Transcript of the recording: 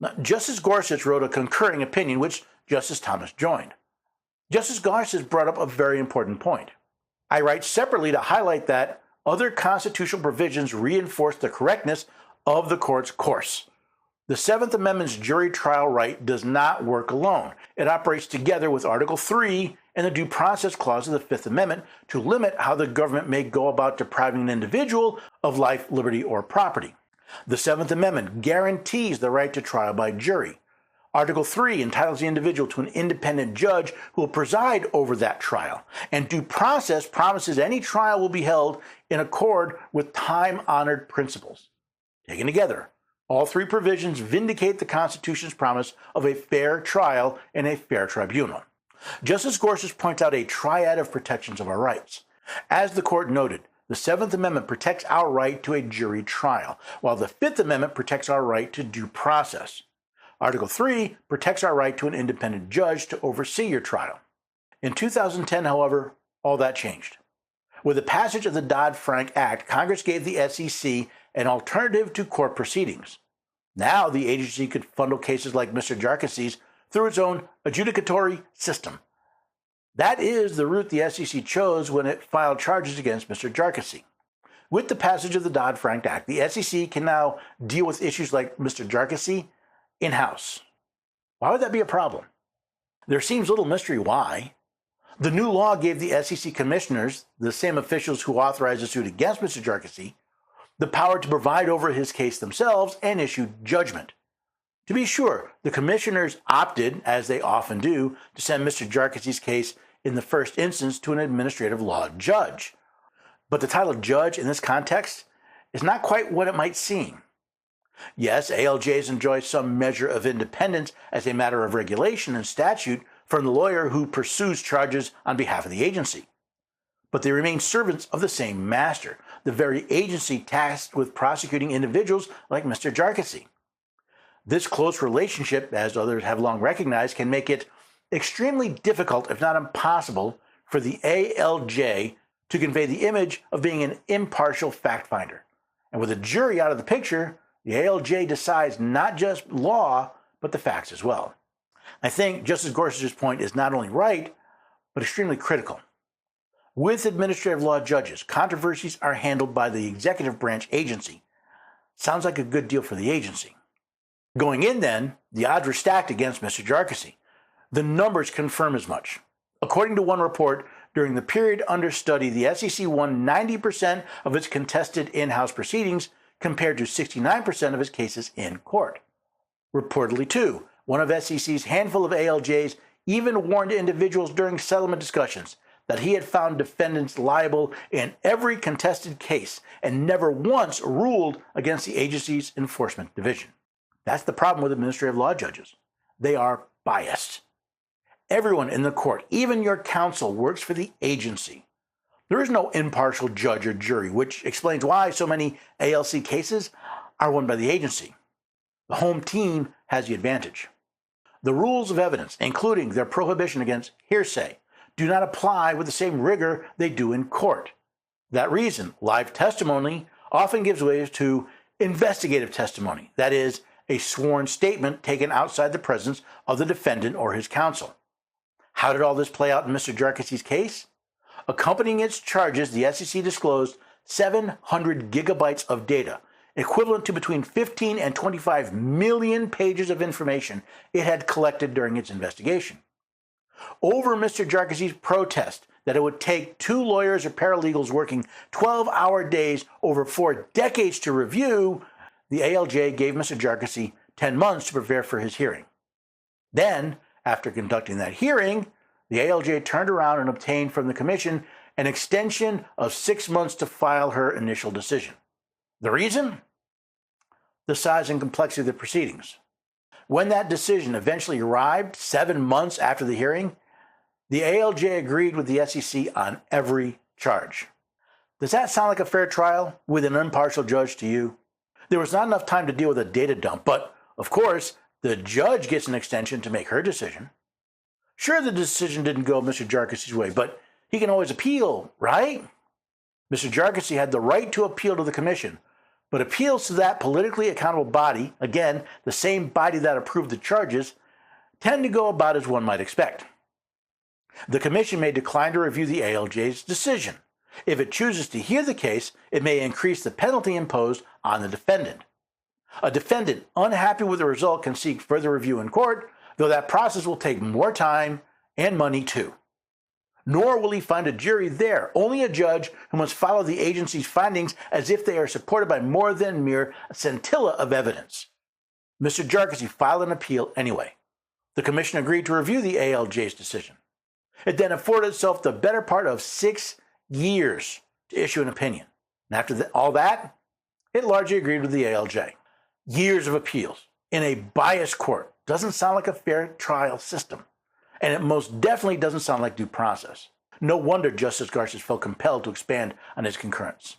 Now, Justice Gorsuch wrote a concurring opinion, which Justice Thomas joined. Justice Gorsuch brought up a very important point. I write separately to highlight that other constitutional provisions reinforce the correctness of the court's course. The Seventh Amendment's jury trial right does not work alone. It operates together with Article 3 and the Due Process Clause of the Fifth Amendment to limit how the government may go about depriving an individual of life, liberty, or property. The Seventh Amendment guarantees the right to trial by jury. Article 3 entitles the individual to an independent judge who will preside over that trial, and due process promises any trial will be held in accord with time-honored principles. Taken together, all three provisions vindicate the Constitution's promise of a fair trial in a fair tribunal. Justice Gorsuch points out a triad of protections of our rights. As the court noted, the Seventh Amendment protects our right to a jury trial, while the Fifth Amendment protects our right to due process. Article 3 protects our right to an independent judge to oversee your trial. In 2010, however, all that changed. With the passage of the Dodd-Frank Act, Congress gave the SEC an alternative to court proceedings. Now the agency could funnel cases like Mr. Jarkis's through its own adjudicatory system. That is the route the SEC chose when it filed charges against Mr. Jarkis. With the passage of the Dodd-Frank Act, the SEC can now deal with issues like Mr. Jarkis in-house. Why would that be a problem? There seems little mystery why. The new law gave the SEC commissioners, the same officials who authorized a suit against Mr. Jarkis, the power to preside over his case themselves and issue judgment. To be sure, the commissioners opted, as they often do, to send Mr. Jarkis's case in the first instance to an administrative law judge. But the title judge in this context is not quite what it might seem. Yes, ALJs enjoy some measure of independence as a matter of regulation and statute from the lawyer who pursues charges on behalf of the agency. But they remain servants of the same master, the very agency tasked with prosecuting individuals like Mr. Jarkis. This close relationship, as others have long recognized, can make it extremely difficult, if not impossible, for the ALJ to convey the image of being an impartial fact finder. And with a jury out of the picture, the ALJ decides not just law, but the facts as well. I think Justice Gorsuch's point is not only right, but extremely critical. With administrative law judges, controversies are handled by the executive branch agency. Sounds like a good deal for the agency. Going in then, the odds were stacked against Mr. Jarkis. The numbers confirm as much. According to one report, during the period under study, the SEC won 90% of its contested in-house proceedings compared to 69% of its cases in court. Reportedly, too, one of SEC's handful of ALJs even warned individuals during settlement discussions that he had found defendants liable in every contested case and never once ruled against the agency's enforcement division. That's the problem with administrative law judges. They are biased. Everyone in the court, even your counsel, works for the agency. There is no impartial judge or jury, which explains why so many ALC cases are won by the agency. The home team has the advantage. The rules of evidence, including their prohibition against hearsay, do not apply with the same rigor they do in court. For that reason, live testimony often gives way to investigative testimony, that is, a sworn statement taken outside the presence of the defendant or his counsel. How did all this play out in Mr. Jarkis's case? Accompanying its charges, the SEC disclosed 700 gigabytes of data, equivalent to between 15 and 25 million pages of information it had collected during its investigation. Over Mr. Jarkis's protest that it would take 2 lawyers or paralegals working 12-hour days over 4 decades to review, the ALJ gave Mr. Jarkis 10 months to prepare for his hearing. Then, after conducting that hearing, the ALJ turned around and obtained from the Commission an extension of 6 months to file her initial decision. The reason? The size and complexity of the proceedings. When that decision eventually arrived, 7 months after the hearing, the ALJ agreed with the SEC on every charge. Does that sound like a fair trial with an impartial judge to you? There was not enough time to deal with a data dump, but, of course, the judge gets an extension to make her decision. Sure, the decision didn't go Mr. Jarkis's way, but he can always appeal, right? Mr. Jarkis had the right to appeal to the Commission, But appeals to that politically accountable body, again, the same body that approved the charges, tend to go about as one might expect. The Commission may decline to review the ALJ's decision. If it chooses to hear the case, it may increase the penalty imposed on the defendant. A defendant unhappy with the result can seek further review in court, though that process will take more time and money too. Nor will he find a jury there, only a judge who must follow the agency's findings as if they are supported by more than mere scintilla of evidence. Mr. Jarkissi filed an appeal anyway. The Commission agreed to review the ALJ's decision. It then afforded itself the better part of 6 years to issue an opinion. And after all that, it largely agreed with the ALJ. Years of appeals in a biased court doesn't sound like a fair trial system. And it most definitely doesn't sound like due process. No wonder Justice Gorsuch felt compelled to expand on his concurrence.